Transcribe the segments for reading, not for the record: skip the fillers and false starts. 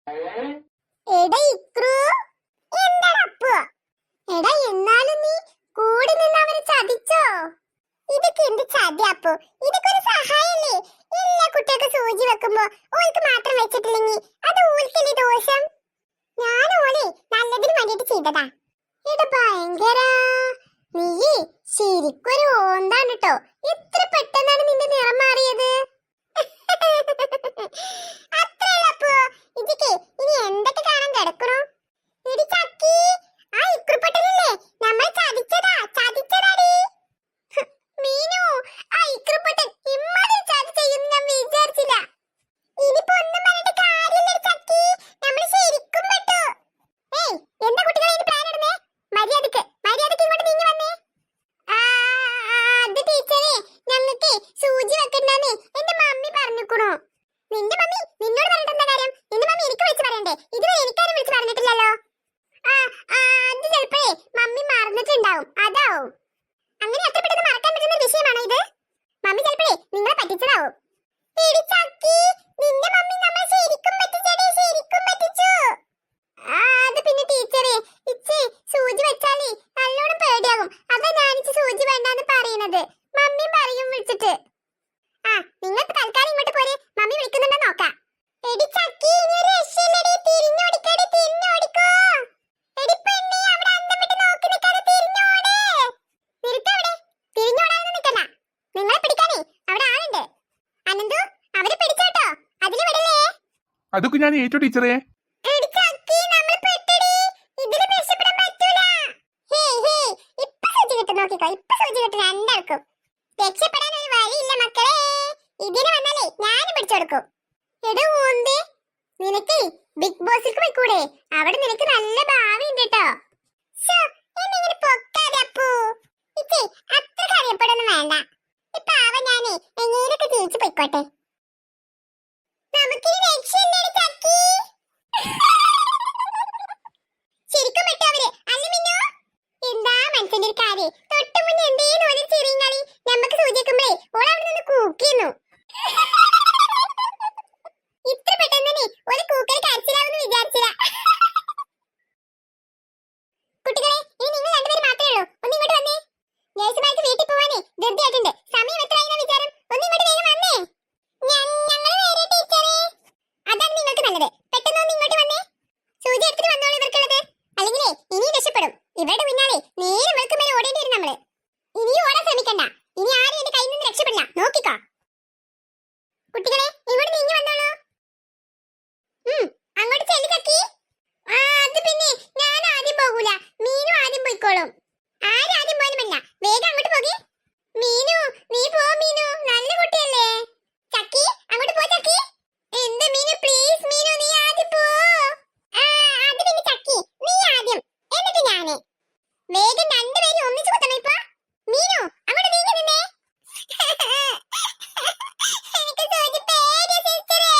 എടാ ഇക്രു, എന്താടാ അപ്പു? എടാ എന്നാലും നീ കൂടി നിന്ന് അവരെ ചതിച്ചോ? ഇതൊക്കെ എന്ത് ചതി അപ്പു? ഇതൊക്കെ ഒരു സഹായല്ലേ? എല്ലാ കുട്ടികൾക്ക് സൂചി വെക്കുമ്പോ ഓൾക്ക് മാത്രം വെച്ചിട്ടില്ലെങ്കിൽ അത് ഓൾക്കല്ലേ ദോഷം? ഞാൻ ഓളെ നല്ലതിന് വേണ്ടിട്ട് ചെയ്തതാ. എടാ ഭയങ്കര, നീ ശരിക്കൊരു ഓന്താണ് കേട്ടോ. എത്ര പെട്ടെന്നാണ് നിന്റെ നിറം മാറിയത്. അത്രയല്ല അപ്പു. ഇതൊക്കെ ഇനി എന്തൊക്കെ കാണാൻ കിടക്കണോ? എടി ചക്കി, ആ ഇക്രുപ്പട്ടനല്ലേ നമ്മൾ ചതിച്ചതാടി. മീനു, ആ ഇക്രുപ്പട്ടൻ ഇമ്മാതിരി ചതി ചെയ്യുമെന്ന് ഞാൻ വിചാരിച്ചില്ല. ഇനിയിപ്പോ ഒന്നും പറഞ്ഞിട്ട് കാര്യമില്ല ചക്കി, നമ്മൾ ശരിക്കും പെട്ടു. ഏയ്, എന്താ കുട്ടികളെ ഇത് പ്ലാൻ ഇടുന്നേ? മര്യാദക്ക് ഇങ്ങോട്ട് നീങ്ങി വന്നേ. അത് ടീച്ചറെ, ഞങ്ങൾക്ക് സൂചി വെക്കണ്ടെന്ന് എന്റെ മമ്മി പറഞ്ഞിക്കണു. നിന്റെ മമ്മി നിന്നോട് പറഞ്ഞിട്ട് എന്താ കാര്യം? നിന്റെ മമ്മി എനിക്ക് വിളിച്ച് പറയണ്ടേ? ഇതുവരെ എനിക്കാരും വിളിച്ച് പറഞ്ഞിട്ടില്ലല്ലോ. അത് ചിലപ്പോഴേ മമ്മി മറന്നിട്ടുണ്ടാവും, അതാവും. അങ്ങനെ അത്ര പെട്ടെന്ന് മറക്കാൻ പറ്റുന്ന വിഷയമാണോ ഇത്? മമ്മി ചിലപ്പോഴേ നിങ്ങളെ പറ്റിച്ചതാവും. നിന്റെ മമ്മി നമ്മളെ ശരിക്കും പറ്റിച്ചടേ, ശരിക്കും പറ്റിച്ചു. അത് പിന്നെ ടീച്ചറെ, ഇച്ചി സൂചി വെച്ചാലേ നല്ലോണം പേടിയാകും. അതാ ഞാനിച്ച് സൂചി വേണ്ടാന്ന് പറയുന്നത്. മമ്മി പറയും വിളിച്ചിട്ട്. നിങ്ങൾക്ക് തൽക്കാലം ഇങ്ങോട്ട് പോരെ, മമ്മി വിളിക്കുന്നുണ്ടോ നോക്കാം. എടി ചക്കി, ഇനി ഒരു രക്ഷയില്ലടി, തിരിഞ്ഞോടിക്കടി, തിരിഞ്ഞോടിക്കോ. എടി പെണ്ണി, അവിടെ അന്തം വിട്ട് നോക്കി നിൽക്കാതെ തിരിഞ്ഞോട്. നിൽക്കവിടെ, തിരിഞ്ഞോടാനൊന്നും നിൽക്കണ്ട. നിങ്ങളെ പിടിക്കാനേ അവിടെ ആളുണ്ട്. അനന്തു, അവരെ പിടിച്ചോട്ടോ, അതിന് വിടല്ലേ. അതൊക്കെ ഞാൻ ഏറ്റു ടീച്ചറേ. എടി ചക്കി, നമ്മൾ പെട്ടടി, ഇതിന് രക്ഷപ്പെടാൻ പറ്റൂല. ഇപ്പൊ സൂചി കിട്ടും, നോക്കിക്കോ, ഇപ്പൊ സൂചി കിട്ടും രണ്ടാൾക്കും. രക്ഷപ്പെടാൻ ഒരു വഴിയില്ല മക്കളെ. ഇതിന് വന്നാലേ ഞാനും പിടിച്ചെടുക്കും. എടാ ഓന്തേ, നിനക്ക് ബിഗ് ബോസിലേക്ക് പോയിക്കൂടെ? അവിടെ നിനക്ക് നല്ല ഭാവി ഉണ്ട് കേട്ടോ. എന്നിങ്ങനെ പൊക്കാതെ അപ്പു. ഇച്ചേ അത്ര അറിയപ്പെടൊന്നും വേണ്ട. ഇപ്പൊ അവ ഞാനേ എങ്ങനെയൊക്കെ ജയിച്ചു പോയിക്കോട്ടെ. നമുക്കിനി രക്ഷയില്ലേ ചക്കി? ശരിക്കും വിട്ടോ അവര്, അല്ല മിന്നോ? എന്താ മനസ്സിന്റെ ഒരു കാര്യം? തൊട്ട് മുന്നേ എന്തേലും ഒരു ചെറിയ കളി നമുക്ക് സൂചിക്കുമ്പോഴേ ഓൾ അവിടെ നിന്ന് കൂക്കിന്നു. ഇത്ര പെട്ടെന്ന് തന്നെ ഒരു കൂക്കൽ കരച്ചിലാവുമെന്ന് വിചാരിച്ചില്ല. കുട്ടികളെ, ഇനി നിങ്ങൾ രണ്ടുപേരും മാത്രമേ ഉള്ളൂ. ഒന്ന് ഇങ്ങോട്ട് വന്നേ. നേഴ്സുമാർക്ക് വീട്ടിൽ പോവാനേ ധൃതിയായിട്ടുണ്ട്. സമയം എത്രയായിരുന്നു വിചാരം? ഒന്ന് ഇങ്ങോട്ട് വേഗം വന്നേ. ഞങ്ങൾ വരെ ടീച്ചറെ. അതാണ് നിങ്ങൾക്ക് നല്ലത്. പെട്ടെന്ന് ഒന്ന് ഇങ്ങോട്ട് വന്നേ. സൂചി എടുത്തിട്ട് വന്നോളൂ ഇവർക്കുള്ളത്. അല്ലെങ്കിലേ ഇനിയും രക്ഷപ്പെടും. ഇവരുടെ പിന്നാലെ നേരെ വെളുക്കും വരെ ഓടേണ്ടി വരും നമ്മള്. ഇനിയും ഓടാൻ ശ്രമിക്കണ്ട. ഇനി ആരും എന്റെ കയ്യിൽ നിന്ന് രക്ഷപ്പെടില്ല, നോക്കിക്കോ. കുട്ടികളെ, ഇവിടെ നീങ്ങി വന്നോളൂ. അങ്ങോട്ട് ചെല്ലു ചക്കി. അത് പിന്നെ ഞാൻ ആദ്യം പോകൂല, മീനു ആദ്യം പോയിക്കോളും. ആരും ആദ്യം പോകാനുമല്ല, വേഗം അങ്ങോട്ട് പോകി. മീനു, നീ പോ മീനു, നല്ല കുട്ടിയല്ലേ. ചക്കി, അങ്ങോട്ട് പോ ചക്കി. എന്ത് മീനു, പ്ലീസ് മീനു, നീ ആദ്യം പോ. അത് പിന്നെ ചക്കി, നീ ആദ്യം, എന്നിട്ട് ഞാന്. വേഗം രണ്ടുപേരും ഒന്നിച്ചു കുത്തണം ഇപ്പൊ. മീനു, അങ്ങോട്ട് നീങ്ങി നിന്നേ. എനിക്ക് സൂചി പേടിയാ സിസ്റ്ററെ.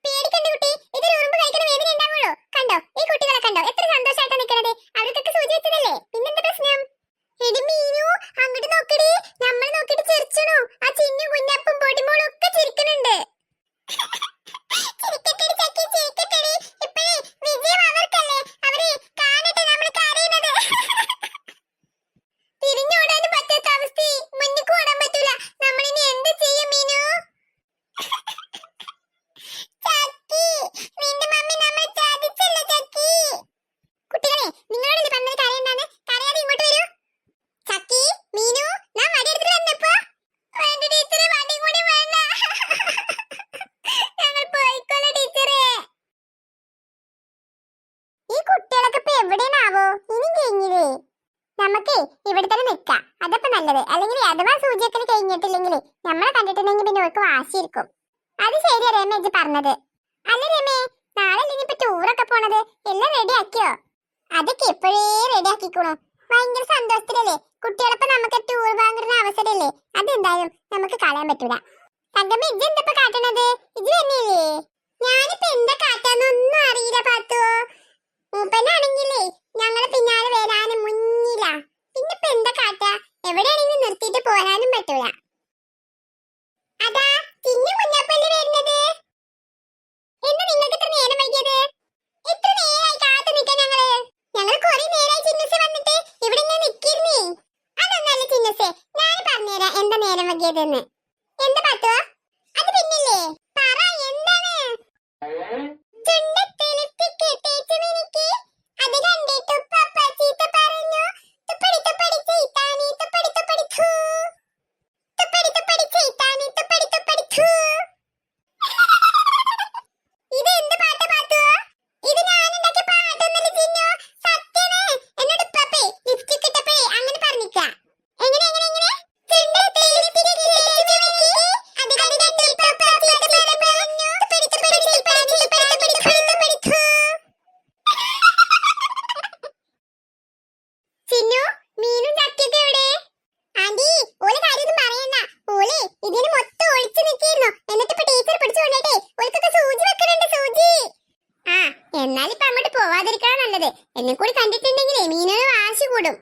പേടിക്കണ്ട കുട്ടി, ഇതൊരു ഉറുമ്പ് കഴിക്കുന്ന വേദന ഉണ്ടാവുള്ളൂ. കണ്ടോ, ഈ കുട്ടികളെ കണ്ടോ, എത്ര സന്തോഷമായിട്ടാ നിൽക്കണത്. അവർക്കൊക്കെ സൂചി വെച്ചതല്ലേ, പിന്നെന്താ പ്രശ്നം? എടി മീനു, അങ്ങോട്ട് നോക്കടി. നമ്മൾ നോക്കിട്ട് ചിരിച്ചണു. ആ ചിന്നു, കുഞ്ഞപ്പും പൊടിമോളും ഒക്കെ ചിരിക്കണുണ്ട്. ചിരിക്കട്ടെടി ചക്കി, ചിരിക്കട്ടെടി. ഇപ്പോഴേ വിജയം അവർക്കല്ലേ, അവരെ കാണട്ടെ നമ്മൾ കരയുന്നത്. തിരിഞ്ഞോടാനും പറ്റാത്ത അവസ്ഥ, മുന്നിക്ക് ഓടാൻ പറ്റൂല. നമ്മളിനി എന്ത് ചെയ്യും മീനു? ചക്കി, നിന്റെ മമ്മി നമ്മൾ ചതിച്ചല്ലോ ചക്കി. കുട്ടികളെ, നിങ്ങളോട് പറഞ്ഞത് കരയണ്ടാന്ന്. കരയാതെ ഇങ്ങോട്ട് വരൂ. ചക്കി, മീനു, ഞാൻ വടി എടുത്തിട്ട് വന്നപ്പോ. വേണ്ട ടീച്ചറെ, വടി കൂടി വേണ്ട. ഞങ്ങൾ പോയിക്കോളൂ ടീച്ചറെ. ഈ കുട്ടികളൊക്കെ ഇപ്പൊ എവിടെയാണാവോ? ഇനി കഴിഞ്ഞില്ലേ? നമുക്ക് ഇവിടെ തന്നെ നിൽക്കാം, അതപ്പോ നല്ലത്. അല്ലെങ്കിൽ അഥവാ സൂചിയൊക്കെ കഴിഞ്ഞിട്ടില്ലെങ്കിൽ നമ്മളെ കണ്ടിട്ടുണ്ടെങ്കിൽ പിന്നെ ഓർക്ക് വാശിയിരിക്കും. അത് ശരിയാ രമേജ് പറഞ്ഞത്. അല്ല രമേ, നാളെ ഇനിയിപ്പോ ടൂറൊക്കെ പോണത് എല്ലാം റെഡി ആക്കിയോ? അതൊക്കെ എപ്പോഴേ റെഡി ആക്കിക്കണു. ഭയങ്കര സന്തോഷത്തിലല്ലേ കുട്ടികളൊപ്പം നമുക്ക് ടൂർ വാങ്ങുന്ന അവസരല്ലേ. അതെന്തായാലും നമുക്ക് കളയാൻ പറ്റൂല. തങ്കമ്മ, ഇജ്ജ് എന്താ കാട്ടണത്? ഇജ്ജ് തന്നെയല്ലേ? ഞാനിപ്പോ എന്താ കാട്ടാന്നൊന്നും അറിയില്ല പാത്തോ. മൂപ്പനാണെങ്കിലേ ഞങ്ങളെ പിന്നാലെ വരാനും മുന്നില്ല. പിന്നിപ്പോ എന്താ കാട്ടാ? എവിടെയാണെങ്കിലും നിർത്തിയിട്ട് പോരാനും പറ്റൂല. അതാ ചിന്നു കുഞ്ഞപ്പല്ലേ വരുന്നത്. എന്ന് നിങ്ങൾക്ക് എന്നിട്ട് ഇപ്പൊ ടീച്ചർ പിടിച്ചു കൊണ്ടേ ഓൽക്കൊക്കെ സൂചി വെക്കുന്നുണ്ട് സൂചി. ആ എന്നാലിപ്പോ അങ്ങോട്ട് പോവാതിരിക്കണം നല്ലത്. എന്നെ കൂടി കണ്ടിട്ടുണ്ടെങ്കിലേ മീനൊരു വാശി കൂടും.